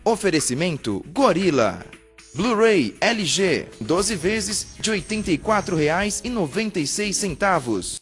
Oferecimento Gorilla. Blu-ray LG, 12 vezes de R$ 84,96.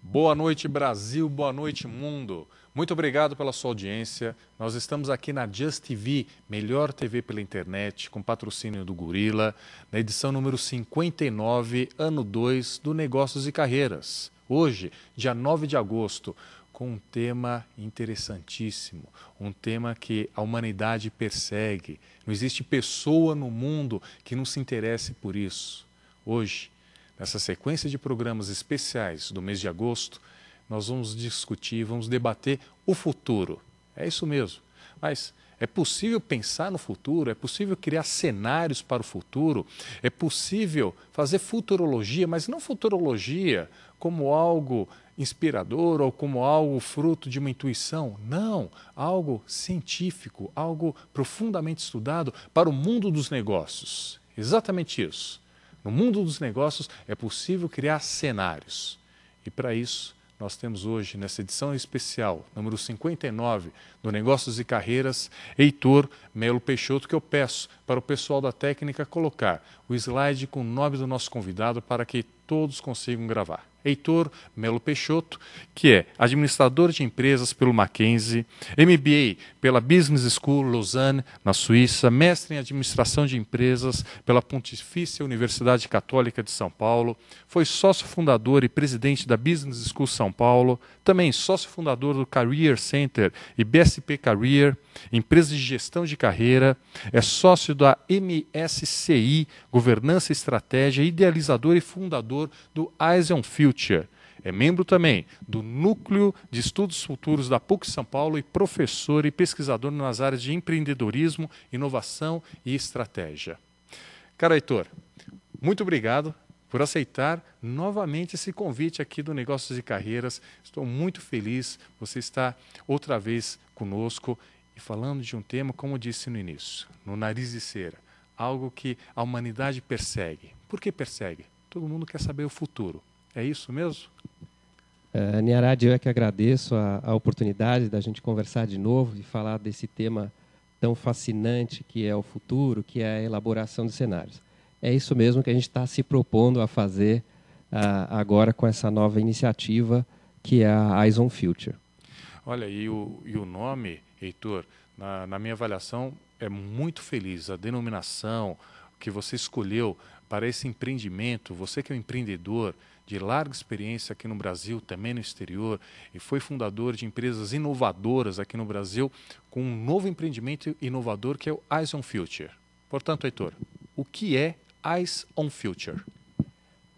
Boa noite, Brasil, boa noite, mundo. Muito obrigado pela sua audiência. Nós estamos aqui na Just TV, melhor TV pela internet, com patrocínio do Gorilla, na edição número 59, ano 2 do Negócios e Carreiras. Hoje, dia 9 de agosto, com um tema interessantíssimo, um tema que a humanidade persegue. Não existe pessoa no mundo que não se interesse por isso. Hoje, nessa sequência de programas especiais do mês de agosto, nós vamos discutir, vamos debater o futuro. É isso mesmo. Mas é possível pensar no futuro? É possível criar cenários para o futuro? É possível fazer futurologia, mas não futurologia como algo inspirador ou como algo fruto de uma intuição. Não, algo científico, algo profundamente estudado para o mundo dos negócios. Exatamente isso. No mundo dos negócios é possível criar cenários. E para isso, nós temos hoje, nessa edição especial, número 59, do Negócios e Carreiras, Heitor Melo Peixoto, que eu peço para o pessoal da técnica colocar o slide com o nome do nosso convidado para que todos consigam gravar. Heitor Melo Peixoto, que é administrador de empresas pelo Mackenzie, MBA pela Business School Lausanne, na Suíça, mestre em administração de empresas pela Pontifícia Universidade Católica de São Paulo, foi sócio fundador e presidente da Business School São Paulo, também sócio fundador do Career Center e BSP Career, empresa de gestão de carreira, é sócio da MSCI, Governança e Estratégia, idealizador e fundador do Eyes on Future. É membro também do Núcleo de Estudos Futuros da PUC São Paulo e professor e pesquisador nas áreas de empreendedorismo, inovação e estratégia. Cara Heitor, muito obrigado por aceitar novamente esse convite aqui do Negócios e Carreiras. Estou muito feliz, você está outra vez conosco e falando de um tema, como eu disse no início, no nariz de cera, algo que a humanidade persegue. Por que persegue? Todo mundo quer saber o futuro. É isso mesmo? Niarad, eu é que agradeço a oportunidade da gente conversar de novo e falar desse tema tão fascinante que é o futuro, que é a elaboração de cenários. É isso mesmo que a gente está se propondo a fazer agora com essa nova iniciativa que é a Eyes on Future. Olha, e o nome, Heitor, na minha avaliação, é muito feliz. A denominação que você escolheu para esse empreendimento, você que é um empreendedor de larga experiência aqui no Brasil, também no exterior, e foi fundador de empresas inovadoras aqui no Brasil, com um novo empreendimento inovador que é o Eyes on Future. Portanto, Heitor, o que é Eyes on Future?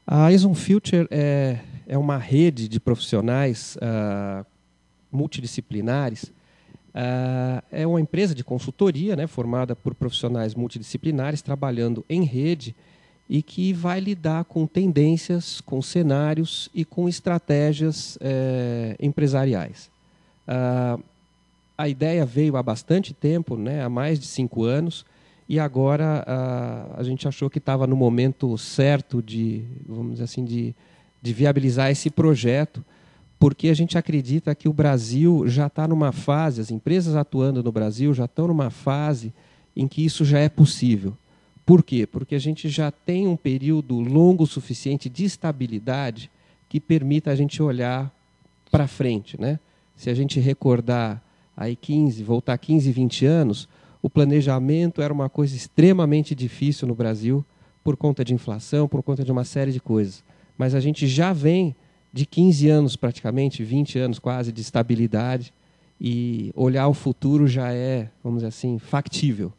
A Eyes on Future é uma rede de profissionais multidisciplinares. É uma empresa de consultoria, né, formada por profissionais multidisciplinares, trabalhando em rede, e que vai lidar com tendências, com cenários e com estratégias empresariais. A ideia veio há bastante tempo, né, há mais de 5 anos, e agora a gente achou que estava no momento certo de, vamos dizer assim, de viabilizar esse projeto, porque a gente acredita que o Brasil já está numa fase, as empresas atuando no Brasil já estão numa fase em que isso já é possível. Por quê? Porque a gente já tem um período longo o suficiente de estabilidade que permita a gente olhar para frente, né? Se a gente recordar aí voltar 15, 20 anos, o planejamento era uma coisa extremamente difícil no Brasil por conta de inflação, por conta de uma série de coisas. Mas a gente já vem de 15 anos praticamente, 20 anos quase de estabilidade e olhar o futuro já é, vamos dizer assim, factível.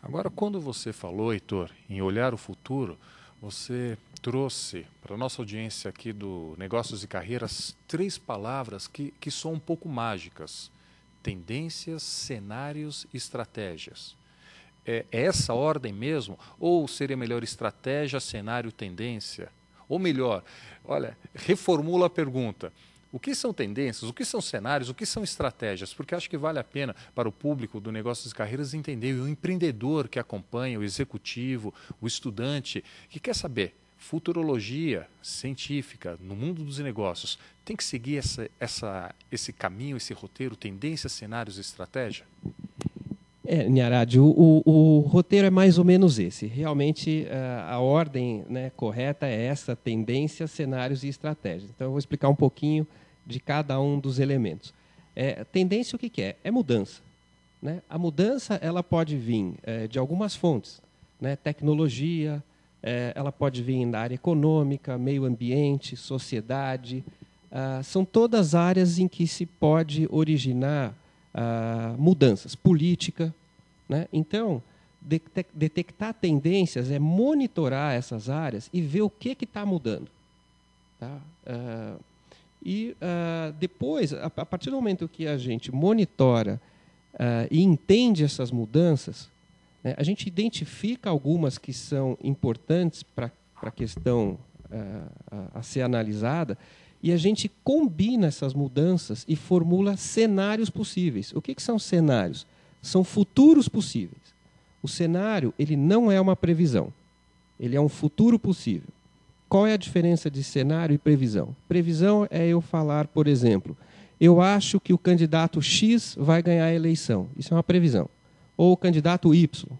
Agora, quando você falou, Heitor, em olhar o futuro, você trouxe para a nossa audiência aqui do Negócios e Carreiras 3 palavras que são um pouco mágicas. Tendências, cenários e estratégias. É essa ordem mesmo? Ou seria melhor estratégia, cenário, tendência? Ou melhor, olha, reformula a pergunta. O que são tendências, o que são cenários, o que são estratégias? Porque acho que vale a pena para o público do Negócios e Carreiras entender, e o empreendedor que acompanha, o executivo, o estudante, que quer saber, futurologia científica no mundo dos negócios, tem que seguir esse caminho, esse roteiro, tendências, cenários e estratégia? Niarad, o roteiro é mais ou menos esse. Realmente, a ordem, né, correta é essa: tendências, cenários e estratégias. Então, eu vou explicar um pouquinho de cada um dos elementos. Tendência, o que é? É mudança. Né? A mudança ela pode vir de algumas fontes. Né? Tecnologia, ela pode vir da área econômica, meio ambiente, sociedade. São todas áreas em que se pode originar mudanças, política. Né? Então, detectar tendências é monitorar essas áreas e ver o que está mudando. Tá? Depois, a partir do momento que a gente monitora e entende essas mudanças, né, a gente identifica algumas que são importantes para a questão a ser analisada, e a gente combina essas mudanças e formula cenários possíveis. O que são cenários? São futuros possíveis. O cenário ele não é uma previsão, ele é um futuro possível. Qual é a diferença de cenário e previsão? Previsão é eu falar, por exemplo, eu acho que o candidato X vai ganhar a eleição. Isso é uma previsão. Ou o candidato Y.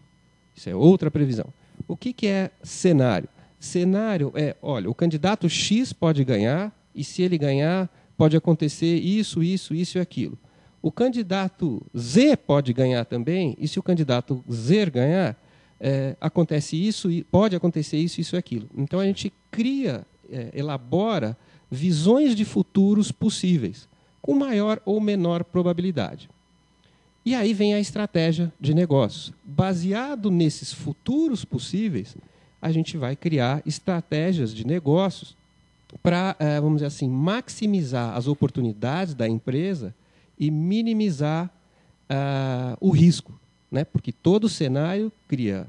Isso é outra previsão. O que é cenário? Cenário é, olha, o candidato X pode ganhar, e se ele ganhar, pode acontecer isso, isso, isso e aquilo. O candidato Z pode ganhar também, e se o candidato Z ganhar, acontece isso, pode acontecer isso, isso e aquilo. Então a gente cria, elabora visões de futuros possíveis, com maior ou menor probabilidade. E aí vem a estratégia de negócios. Baseado nesses futuros possíveis, a gente vai criar estratégias de negócios para, vamos dizer assim, maximizar as oportunidades da empresa e minimizar o risco, né? Porque todo cenário cria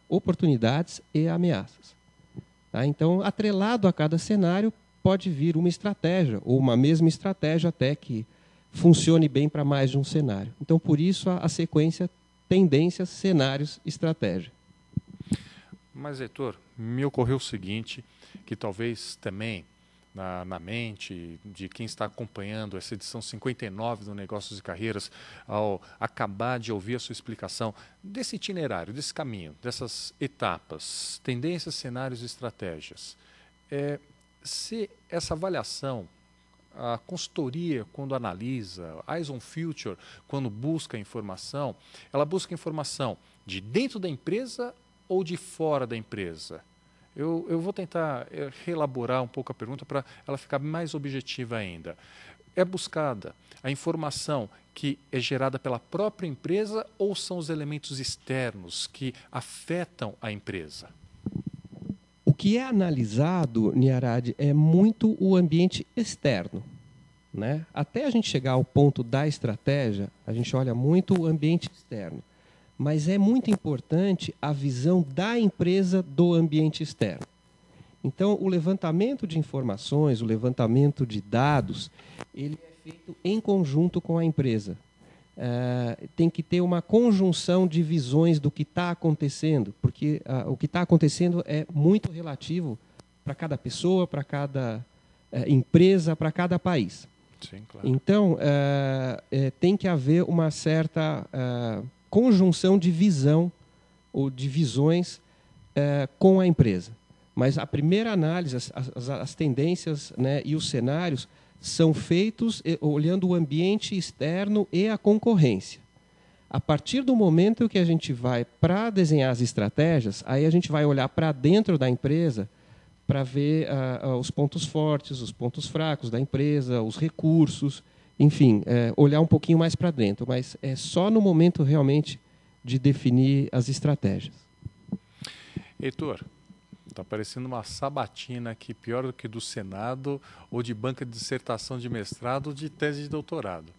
oportunidades e ameaças. Tá? Então, atrelado a cada cenário, pode vir uma estratégia, ou uma mesma estratégia até que funcione bem para mais de um cenário. Então, por isso, a sequência tendências, cenários, estratégia. Mas, Heitor, me ocorreu o seguinte, que talvez também na mente de quem está acompanhando essa edição 59 do Negócios e Carreiras, ao acabar de ouvir a sua explicação desse itinerário, desse caminho, dessas etapas, tendências, cenários e estratégias. Se essa avaliação, a consultoria, quando analisa, a Eyes on Future, quando busca informação, ela busca informação de dentro da empresa ou de fora da empresa? Eu vou tentar reelaborar um pouco a pergunta para ela ficar mais objetiva ainda. É buscada a informação que é gerada pela própria empresa ou são os elementos externos que afetam a empresa? O que é analisado, Niarad, é muito o ambiente externo. Né? Até a gente chegar ao ponto da estratégia, a gente olha muito o ambiente externo. Mas é muito importante a visão da empresa do ambiente externo. Então, o levantamento de informações, o levantamento de dados, ele é feito em conjunto com a empresa. Tem que ter uma conjunção de visões do que está acontecendo, porque o que está acontecendo é muito relativo para cada pessoa, para cada empresa, para cada país. Sim, claro. Então, tem que haver uma certa conjunção de visão ou de visões com a empresa. Mas a primeira análise, as tendências, né, e os cenários são feitos olhando o ambiente externo e a concorrência. A partir do momento que a gente vai para desenhar as estratégias, aí a gente vai olhar para dentro da empresa para ver os pontos fortes, os pontos fracos da empresa, os recursos, enfim, olhar um pouquinho mais para dentro, mas é só no momento realmente de definir as estratégias. Heitor, está parecendo uma sabatina aqui, pior do que do Senado, ou de banca de dissertação de mestrado, ou de tese de doutorado.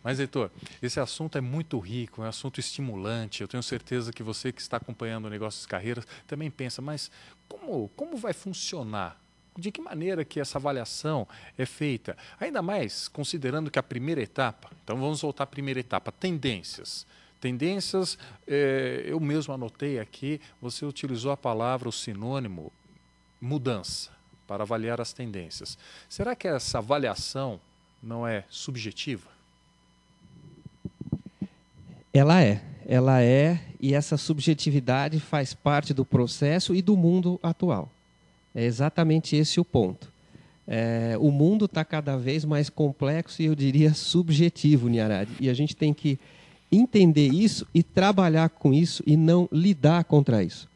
Mas, Heitor, esse assunto é muito rico, é um assunto estimulante. Eu tenho certeza que você que está acompanhando o Negócios e Carreiras também pensa, mas como vai funcionar de que maneira que essa avaliação é feita? Ainda mais considerando que a primeira etapa, então vamos voltar à primeira etapa, tendências. Tendências, eu mesmo anotei aqui, você utilizou a palavra, o sinônimo, mudança, para avaliar as tendências. Será que essa avaliação não é subjetiva? Ela é, e essa subjetividade faz parte do processo e do mundo atual. É exatamente esse o ponto. O mundo está cada vez mais complexo e eu diria subjetivo, Niarad. E a gente tem que entender isso e trabalhar com isso e não lidar contra isso.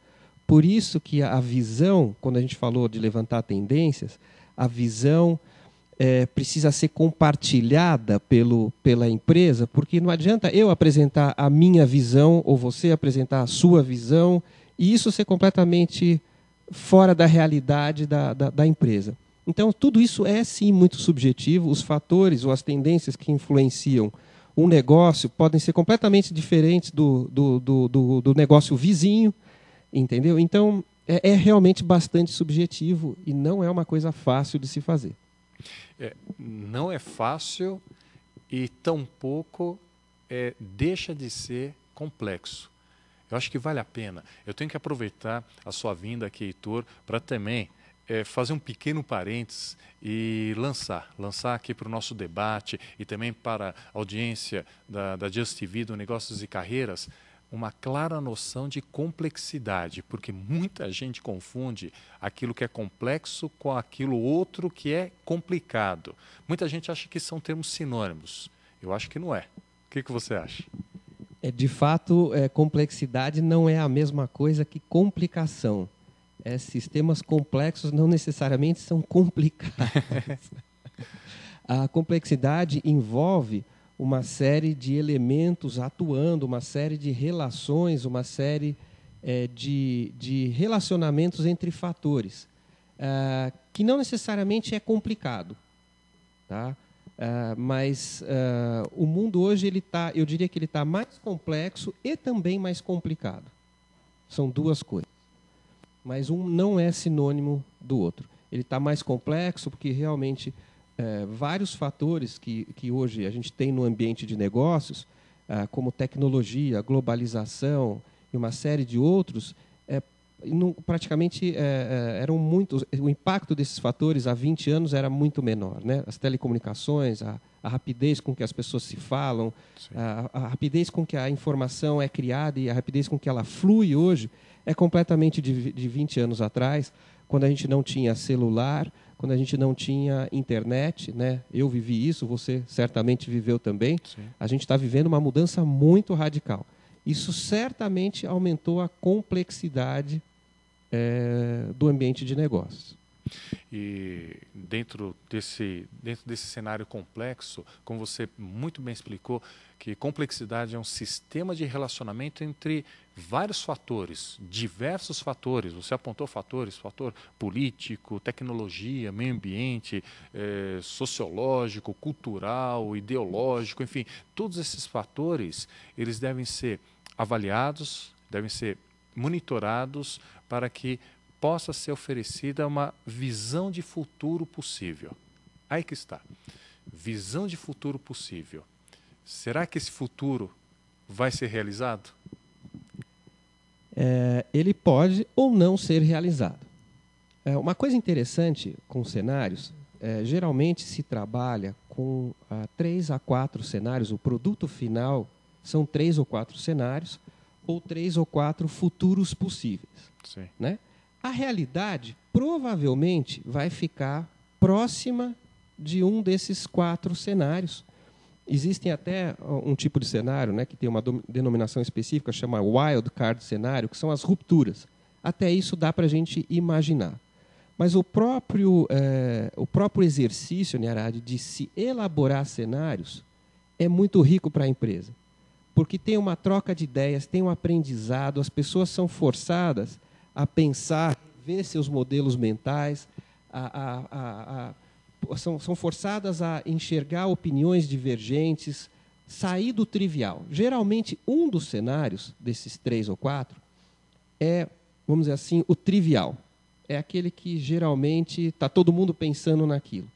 Por isso que a visão, quando a gente falou de levantar tendências, a visão precisa ser compartilhada pela empresa, porque não adianta eu apresentar a minha visão ou você apresentar a sua visão e isso ser completamente fora da realidade da empresa. Então, tudo isso é, sim, muito subjetivo. Os fatores ou as tendências que influenciam um negócio podem ser completamente diferentes do negócio vizinho, entendeu? Então, é realmente bastante subjetivo e não é uma coisa fácil de se fazer. Não é fácil e tampouco deixa de ser complexo. Eu acho que vale a pena. Eu tenho que aproveitar a sua vinda aqui, Heitor, para também fazer um pequeno parênteses e lançar aqui para o nosso debate e também para a audiência da Just TV, do Negócios e Carreiras, uma clara noção de complexidade, porque muita gente confunde aquilo que é complexo com aquilo outro que é complicado. Muita gente acha que são termos sinônimos. Eu acho que não é. O que você acha? De fato, complexidade não é a mesma coisa que complicação. Sistemas complexos não necessariamente são complicados. A complexidade envolve uma série de elementos atuando, uma série de relações, uma série de relacionamentos entre fatores, que não necessariamente é complicado, tá? Mas o mundo hoje eu diria que ele está mais complexo e também mais complicado. São duas coisas. Mas um não é sinônimo do outro. Ele está mais complexo porque realmente vários fatores que hoje a gente tem no ambiente de negócios, como tecnologia, globalização e uma série de outros, praticamente eram muitos. O impacto desses fatores há 20 anos era muito menor, né? As telecomunicações, a rapidez com que as pessoas se falam, a rapidez com que a informação é criada e a rapidez com que ela flui hoje é completamente de 20 anos atrás, quando a gente não tinha celular, quando a gente não tinha internet, né? Eu vivi isso, você certamente viveu também. Sim. A gente está vivendo uma mudança muito radical. Isso certamente aumentou a complexidade do ambiente de negócios. E dentro desse cenário complexo, como você muito bem explicou, que complexidade é um sistema de relacionamento entre vários fatores, diversos fatores. Você apontou fatores, fator político, tecnologia, meio ambiente, sociológico, cultural, ideológico, enfim, todos esses fatores, eles devem ser avaliados, devem ser monitorados para que possa ser oferecida uma visão de futuro possível. Aí que está. Visão de futuro possível. Será que esse futuro vai ser realizado? Ele pode ou não ser realizado. Uma coisa interessante com cenários, geralmente se trabalha com 3 a 4 cenários. O produto final são 3 ou 4 cenários ou 3 ou 4 futuros possíveis. Sim. Né? A realidade provavelmente vai ficar próxima de um desses 4 cenários. Existem até um tipo de cenário, né, que tem uma denominação específica, chama wild card cenário, que são as rupturas. Até isso dá para a gente imaginar. Mas o próprio exercício, Niarad, de se elaborar cenários é muito rico para a empresa. Porque tem uma troca de ideias, tem um aprendizado, as pessoas são forçadas a pensar, ver seus modelos mentais, são forçadas a enxergar opiniões divergentes, sair do trivial. Geralmente, um dos cenários, desses 3 ou 4, é, vamos dizer assim, o trivial. é aquele que geralmente está todo mundo pensando naquilo,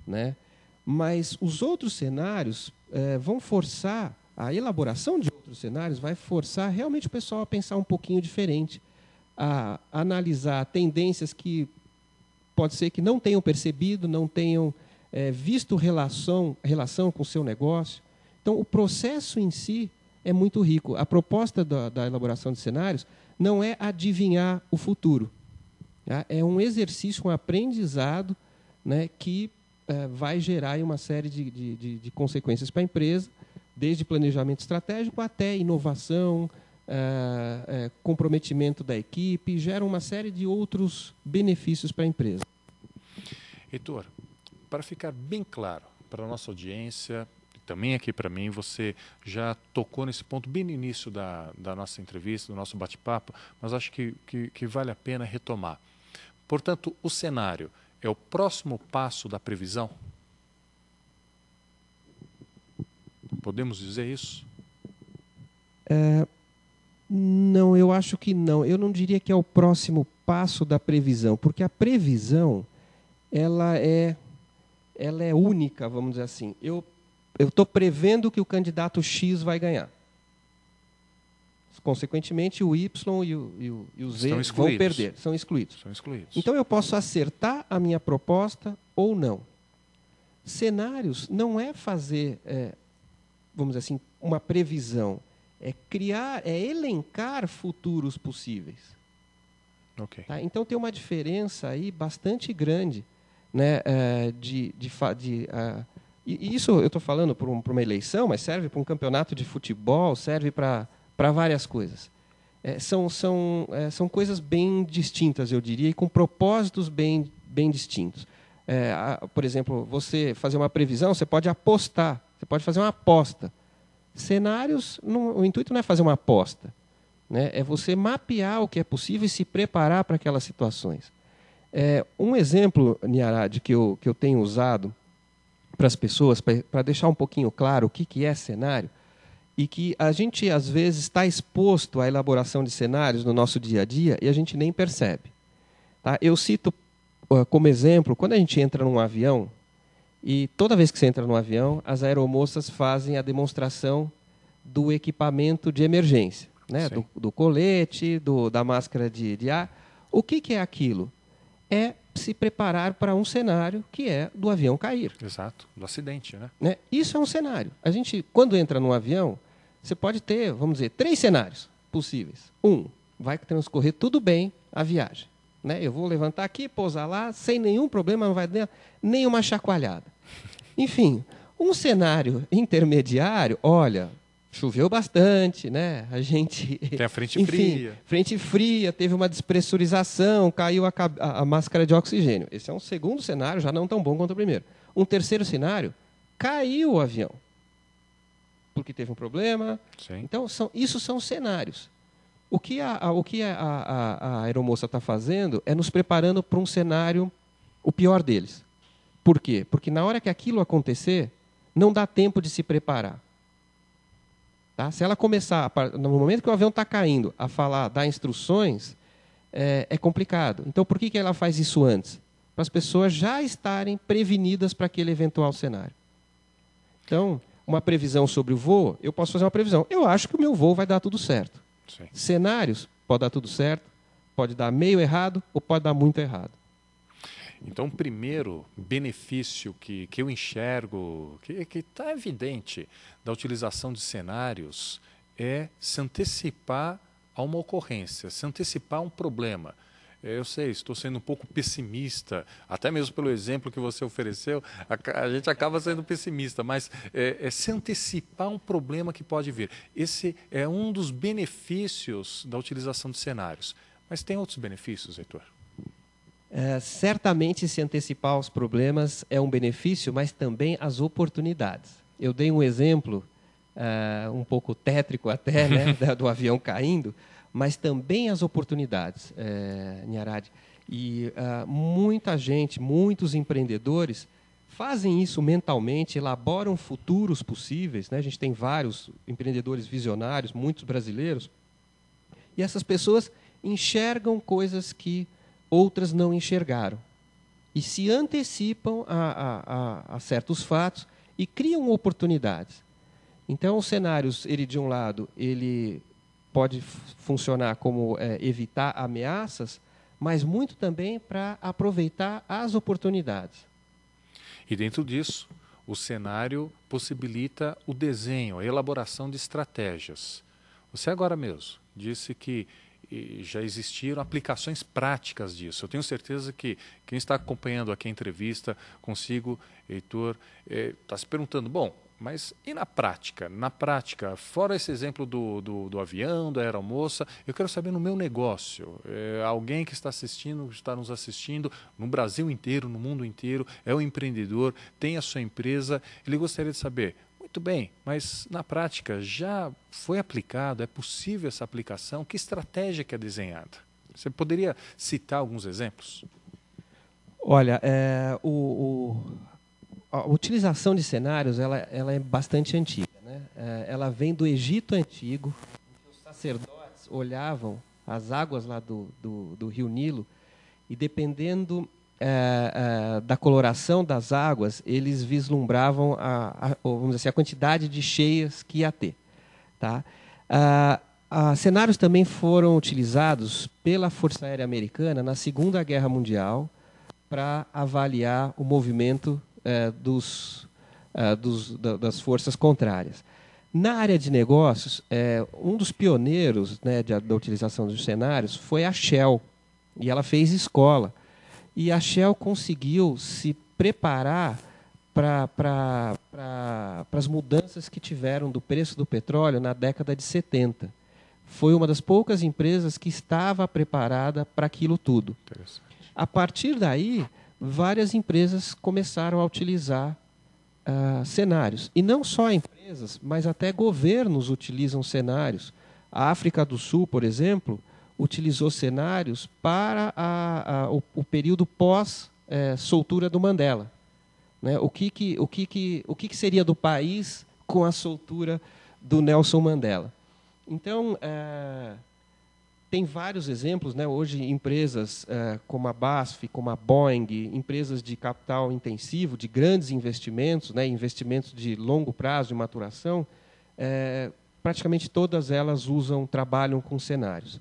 né? Mas os outros cenários vão forçar, a elaboração de outros cenários vai forçar realmente o pessoal a pensar um pouquinho diferente, a analisar tendências que pode ser que não tenham percebido, não tenham visto relação com o seu negócio. Então, o processo em si é muito rico. A proposta da elaboração de cenários não é adivinhar o futuro. Tá? É um exercício, um aprendizado, né, que vai gerar uma série de consequências para a empresa, desde planejamento estratégico até inovação, comprometimento da equipe, gera uma série de outros benefícios para a empresa. Heitor, para ficar bem claro para a nossa audiência, e também aqui para mim, você já tocou nesse ponto bem no início da nossa entrevista, do nosso bate-papo, mas acho que vale a pena retomar. Portanto, o cenário é o próximo passo da previsão? Podemos dizer isso? Não, eu acho que não. Eu não diria que é o próximo passo da previsão, porque a previsão ela é única, vamos dizer assim. Eu estou prevendo que o candidato X vai ganhar. Consequentemente, o Y e o Z vão perder, são excluídos. Então, eu posso acertar a minha proposta ou não. Cenários não é fazer, vamos dizer assim, uma previsão. É criar, é elencar futuros possíveis. Okay. Tá? Então, tem uma diferença aí bastante grande, né, e isso eu estou falando para uma eleição, mas serve para um campeonato de futebol, serve para várias coisas. São coisas bem distintas, eu diria, e com propósitos bem distintos. Por exemplo, você fazer uma previsão, você pode apostar, você pode fazer uma aposta. Cenários, o intuito não é fazer uma aposta, né? É você mapear o que é possível e se preparar para aquelas situações. Um exemplo, Niarad, que eu tenho usado para as pessoas, para deixar um pouquinho claro o que é cenário, e que a gente, às vezes, está exposto à elaboração de cenários no nosso dia a dia e a gente nem percebe. Tá? Eu cito como exemplo, quando a gente entra num avião, e toda vez que você entra num avião, as aeromoças fazem a demonstração do equipamento de emergência, né? do colete, da máscara de ar. O que é aquilo? É se preparar para um cenário que é do avião cair. Exato, do acidente, né? Isso é um cenário. A gente, quando entra num avião, você pode ter, vamos dizer, 3 cenários possíveis. Vai transcorrer tudo bem a viagem, né? Eu vou levantar aqui, pousar lá, sem nenhum problema, não vai dar nenhuma chacoalhada. Enfim, um cenário intermediário, olha, choveu bastante, né? A gente... Tem a frente fria. Frente fria, teve uma despressurização, caiu a máscara de oxigênio. Esse é um segundo cenário, já não tão bom quanto o primeiro. Um terceiro cenário, caiu o avião. Porque teve um problema. Sim. Então, isso são cenários. O que a aeromoça está fazendo é nos preparando para um cenário, o pior deles. Por quê? Porque na hora que aquilo acontecer, não dá tempo de se preparar. Tá? Se ela começar, no momento que o avião está caindo, a dar instruções, é complicado. Então, por que ela faz isso antes? Para as pessoas já estarem prevenidas para aquele eventual cenário. Então, uma previsão sobre o voo, eu posso fazer uma previsão. Eu acho que o meu voo vai dar tudo certo. Sim. Cenários, pode dar tudo certo, pode dar meio errado ou pode dar muito errado. Então, o primeiro benefício que eu enxergo, que está evidente da utilização de cenários, é se antecipar a uma ocorrência, se antecipar a um problema. Eu sei, estou sendo um pouco pessimista, até mesmo pelo exemplo que você ofereceu, a gente acaba sendo pessimista, mas é se antecipar um problema que pode vir. Esse é um dos benefícios da utilização de cenários. Mas tem outros benefícios, Heitor? Certamente se antecipar aos problemas é um benefício, mas também as oportunidades. Eu dei um exemplo, um pouco tétrico até, né, do avião caindo, mas também as oportunidades, Niarad. E muita gente, muitos empreendedores fazem isso mentalmente, elaboram futuros possíveis, né? A gente tem vários empreendedores visionários, muitos brasileiros, e essas pessoas enxergam coisas que outras não enxergaram. E se antecipam a certos fatos e criam oportunidades. Então, os cenários, ele de um lado, ele pode funcionar como evitar ameaças, mas muito também para aproveitar as oportunidades. E dentro disso, o cenário possibilita o desenho, a elaboração de estratégias. Você agora mesmo disse que já existiram aplicações práticas disso. Eu tenho certeza que quem está acompanhando aqui a entrevista, consigo, Heitor, está se perguntando, bom, mas e na prática? Na prática, fora esse exemplo do avião, da aeromoça, eu quero saber no meu negócio. Alguém que está nos assistindo, no Brasil inteiro, no mundo inteiro, é um empreendedor, tem a sua empresa, ele gostaria de saber, muito bem, mas na prática já foi aplicado, é possível essa aplicação? Que estratégia que é desenhada? Você poderia citar alguns exemplos? Olha, a utilização de cenários ela é bastante antiga, né? Ela vem do Egito Antigo, em que os sacerdotes olhavam as águas lá do rio Nilo e, dependendo da coloração das águas, eles vislumbravam vamos dizer assim, a quantidade de cheias que ia ter. Tá? Cenários também foram utilizados pela Força Aérea Americana na Segunda Guerra Mundial para avaliar o movimento das forças contrárias. Na área de negócios, um dos pioneiros, né, da utilização dos cenários foi a Shell, e ela fez escola. E a Shell conseguiu se preparar para as mudanças que tiveram do preço do petróleo na década de 70. Foi uma das poucas empresas que estava preparada para aquilo tudo. A partir daí, várias empresas começaram a utilizar cenários. E não só empresas, mas até governos utilizam cenários. A África do Sul, por exemplo, utilizou cenários para o período pós-soltura do Mandela. Né? O que seria do país com a soltura do Nelson Mandela? Então, tem vários exemplos, né? Hoje, empresas como a BASF, como a Boeing, empresas de capital intensivo, de grandes investimentos, né? Investimentos de longo prazo, de maturação, praticamente todas elas trabalham com cenários.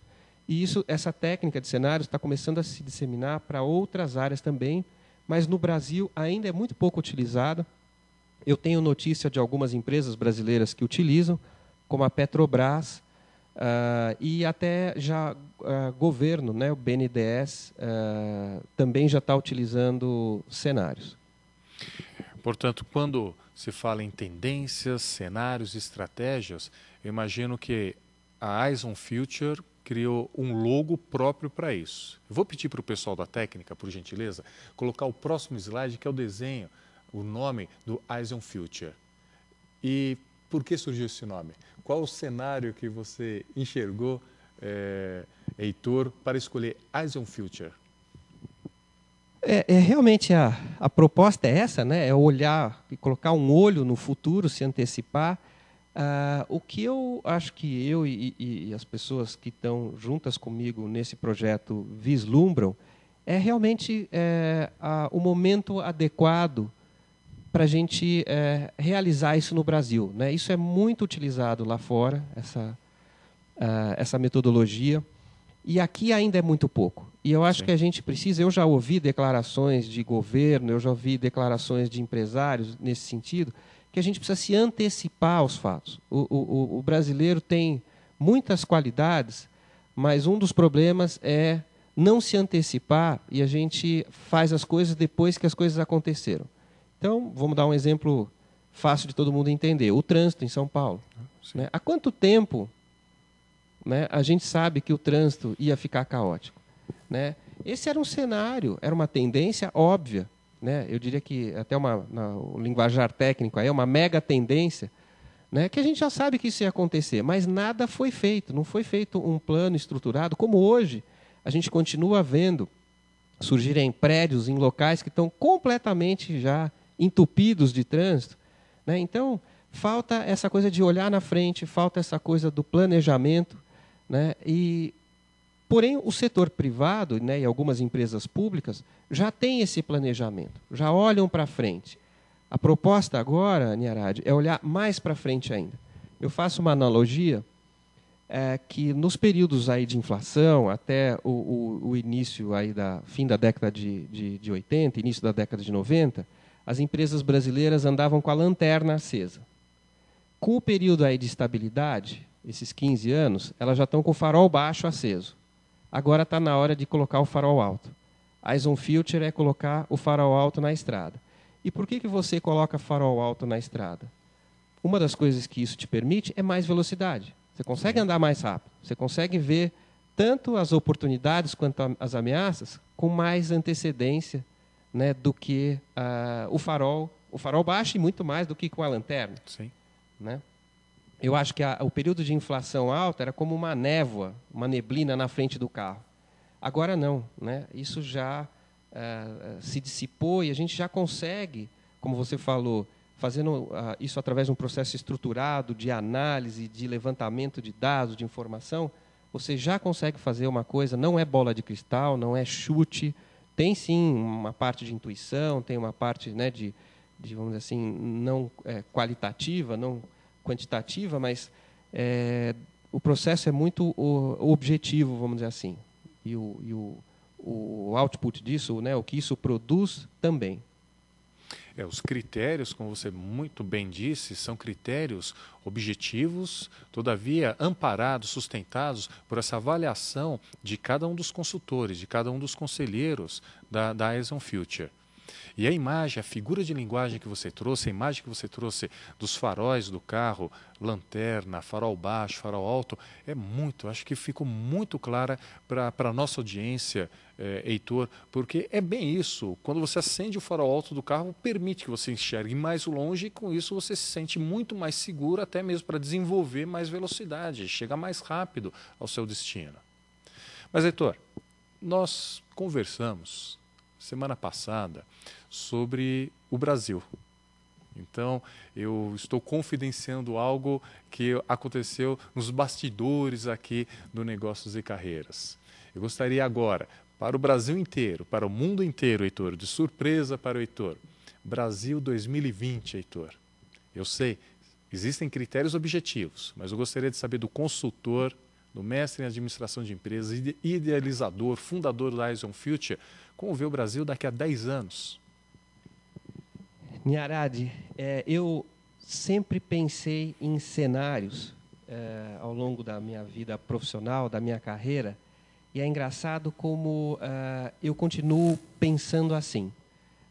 E essa técnica de cenários está começando a se disseminar para outras áreas também, mas no Brasil ainda é muito pouco utilizada. Eu tenho notícia de algumas empresas brasileiras que utilizam, como a Petrobras, e até já governo, né, o BNDES, também já está utilizando cenários. Portanto, quando se fala em tendências, cenários, estratégias, eu imagino que a Eyes on Future criou um logo próprio para isso. Eu vou pedir para o pessoal da técnica, por gentileza, colocar o próximo slide, que é o desenho, o nome do Eyes on Future. E por que surgiu esse nome? Qual o cenário que você enxergou, Heitor, para escolher Eyes on Future? Realmente a proposta é essa, né? É olhar e colocar um olho no futuro, se antecipar. O que eu acho que eu e as pessoas que estão juntas comigo nesse projeto vislumbram é realmente o momento adequado para a gente realizar isso no Brasil, né? Isso é muito utilizado lá fora, essa metodologia, e aqui ainda é muito pouco. E eu acho que a gente precisa, eu já ouvi declarações de governo, eu já ouvi declarações de empresários nesse sentido, que a gente precisa se antecipar aos fatos. O brasileiro tem muitas qualidades, mas um dos problemas é não se antecipar e a gente faz as coisas depois que as coisas aconteceram. Então, vamos dar um exemplo fácil de todo mundo entender. O trânsito em São Paulo. Né? Há quanto tempo, né, a gente sabe que o trânsito ia ficar caótico? Né? Esse era um cenário, era uma tendência óbvia. Né? Eu diria que até o linguajar técnico aí é uma mega tendência, né? Que a gente já sabe que isso ia acontecer, mas nada foi feito, não foi feito um plano estruturado, como hoje a gente continua vendo surgirem prédios em locais que estão completamente já entupidos de trânsito. Né? Então, falta essa coisa de olhar na frente, falta essa coisa do planejamento, né? E Porém, o setor privado, né, e algumas empresas públicas já têm esse planejamento, já olham para frente. A proposta agora, Niarad, é olhar mais para frente ainda. Eu faço uma analogia que nos períodos aí de inflação, até o início aí fim da década de 80, início da década de 90, as empresas brasileiras andavam com a lanterna acesa. Com o período aí de estabilidade, esses 15 anos, elas já estão com o farol baixo aceso. Agora está na hora de colocar o farol alto. A Eyes on Future é colocar o farol alto na estrada. E por que você coloca farol alto na estrada? Uma das coisas que isso te permite é mais velocidade. Você consegue andar mais rápido. Você consegue ver tanto as oportunidades quanto as ameaças com mais antecedência, né, do que o farol baixo e muito mais do que com a lanterna. Sim. Né? Eu acho que o período de inflação alta era como uma névoa, uma neblina na frente do carro. Agora não, né? Isso já se dissipou e a gente já consegue, como você falou, fazendo isso através de um processo estruturado de análise, de levantamento de dados, de informação, você já consegue fazer uma coisa, não é bola de cristal, não é chute, tem sim uma parte de intuição, tem uma parte, né, de vamos dizer assim, não qualitativa, não quantitativa, mas o processo é muito objetivo, vamos dizer assim. E o output disso, né, o que isso produz também. Os critérios, como você muito bem disse, são critérios objetivos, todavia amparados, sustentados por essa avaliação de cada um dos consultores, de cada um dos conselheiros da Eyes on Future. E a imagem, a figura de linguagem que você trouxe, a imagem que você trouxe dos faróis do carro, lanterna, farol baixo, farol alto, acho que ficou muito clara para a nossa audiência, Heitor, porque é bem isso. Quando você acende o farol alto do carro, permite que você enxergue mais longe e com isso você se sente muito mais seguro, até mesmo para desenvolver mais velocidade, chegar mais rápido ao seu destino. Mas, Heitor, nós conversamos semana passada sobre o Brasil. Então, eu estou confidenciando algo que aconteceu nos bastidores aqui do Negócios e Carreiras. Eu gostaria agora, para o Brasil inteiro, para o mundo inteiro, Heitor, de surpresa para o Heitor, Brasil 2020, Heitor. Eu sei, existem critérios objetivos, mas eu gostaria de saber do consultor, do mestre em administração de empresas, idealizador, fundador da Eyes on Future, como vê o Brasil daqui a 10 anos? Niarad, eu sempre pensei em cenários ao longo da minha vida profissional, da minha carreira, e é engraçado como eu continuo pensando assim.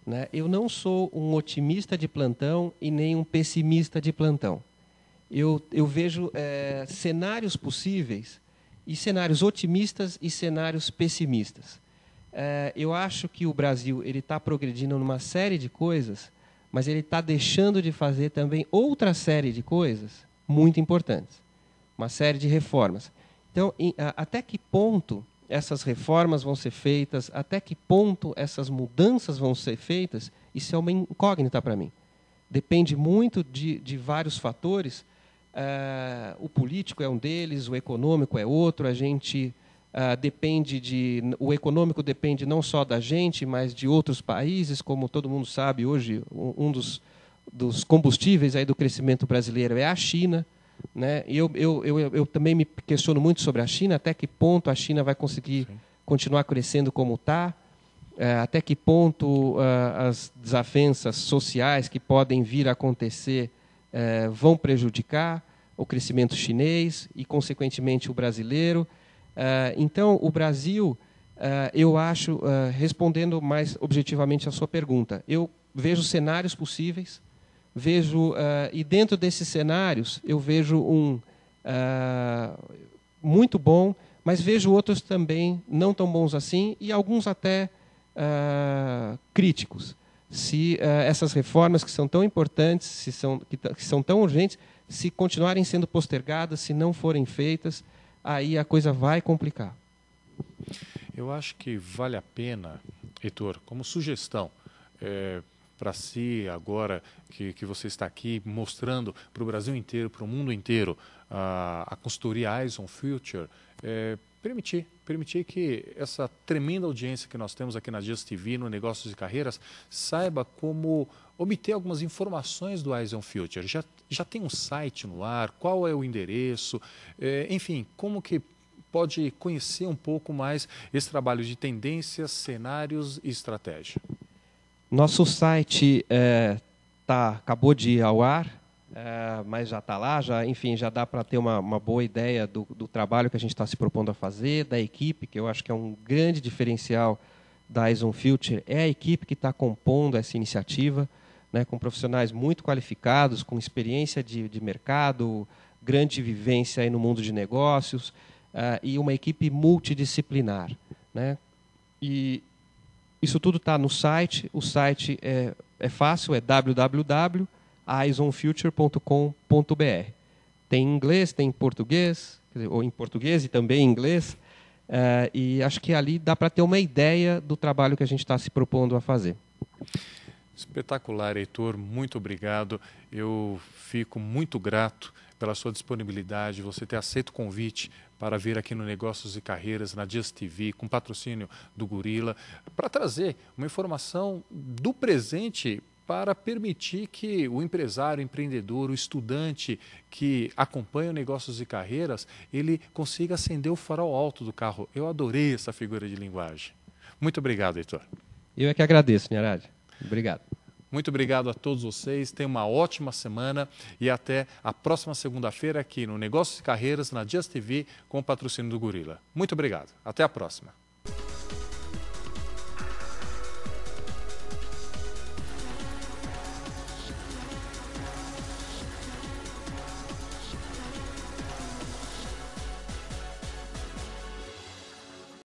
Né? Eu não sou um otimista de plantão e nem um pessimista de plantão. Eu vejo cenários possíveis, e cenários otimistas e cenários pessimistas. Eu acho que o Brasil está progredindo numa série de coisas, mas ele está deixando de fazer também outra série de coisas muito importantes. Uma série de reformas. Então, até que ponto essas reformas vão ser feitas, até que ponto essas mudanças vão ser feitas, isso é uma incógnita para mim. Depende muito de vários fatores. O político é um deles, o econômico é outro, a gente... o econômico depende não só da gente, mas de outros países, como todo mundo sabe hoje, um dos combustíveis aí do crescimento brasileiro é a China, né? E eu também me questiono muito sobre a China, até que ponto a China vai conseguir continuar crescendo como está, até que ponto as desavenças sociais que podem vir a acontecer vão prejudicar o crescimento chinês e, consequentemente, o brasileiro. Então, o Brasil, eu acho, respondendo mais objetivamente à sua pergunta, eu vejo cenários possíveis, e dentro desses cenários eu vejo um muito bom, mas vejo outros também não tão bons assim e alguns até críticos. Se essas reformas que são tão importantes, que são tão urgentes, se continuarem sendo postergadas, se não forem feitas, aí a coisa vai complicar. Eu acho que vale a pena, Heitor, como sugestão, para si agora que você está aqui mostrando para o Brasil inteiro, para o mundo inteiro, a consultoria Eyes on Future, permitir que essa tremenda audiência que nós temos aqui na Just TV, no Negócios e Carreiras, saiba como obter algumas informações do Eyes on Future. Já tem um site no ar, qual é o endereço, enfim, como que pode conhecer um pouco mais esse trabalho de tendências, cenários e estratégia? Nosso site acabou de ir ao ar, mas já está lá, enfim, já dá para ter uma boa ideia do trabalho que a gente está se propondo a fazer, da equipe, que eu acho que é um grande diferencial da Eyes on Future, é a equipe que está compondo essa iniciativa, né, com profissionais muito qualificados, com experiência de mercado, grande vivência aí no mundo de negócios, e uma equipe multidisciplinar, né? E isso tudo está no site. O site é fácil, é www.eyesonfuture.com.br. Tem em inglês, tem em português, ou em português e também em inglês. E acho que ali dá para ter uma ideia do trabalho que a gente está se propondo a fazer. Espetacular, Heitor. Muito obrigado. Eu fico muito grato pela sua disponibilidade, você ter aceito o convite para vir aqui no Negócios e Carreiras, na Just TV, com patrocínio do Gorila, para trazer uma informação do presente para permitir que o empresário, o empreendedor, o estudante que acompanha o Negócios e Carreiras, ele consiga acender o farol alto do carro. Eu adorei essa figura de linguagem. Muito obrigado, Heitor. Eu é que agradeço, Niarad. Obrigado. Muito obrigado a todos vocês, tenham uma ótima semana e até a próxima segunda-feira aqui no Negócios e Carreiras, na Just TV, com o patrocínio do Gorila. Muito obrigado, até a próxima.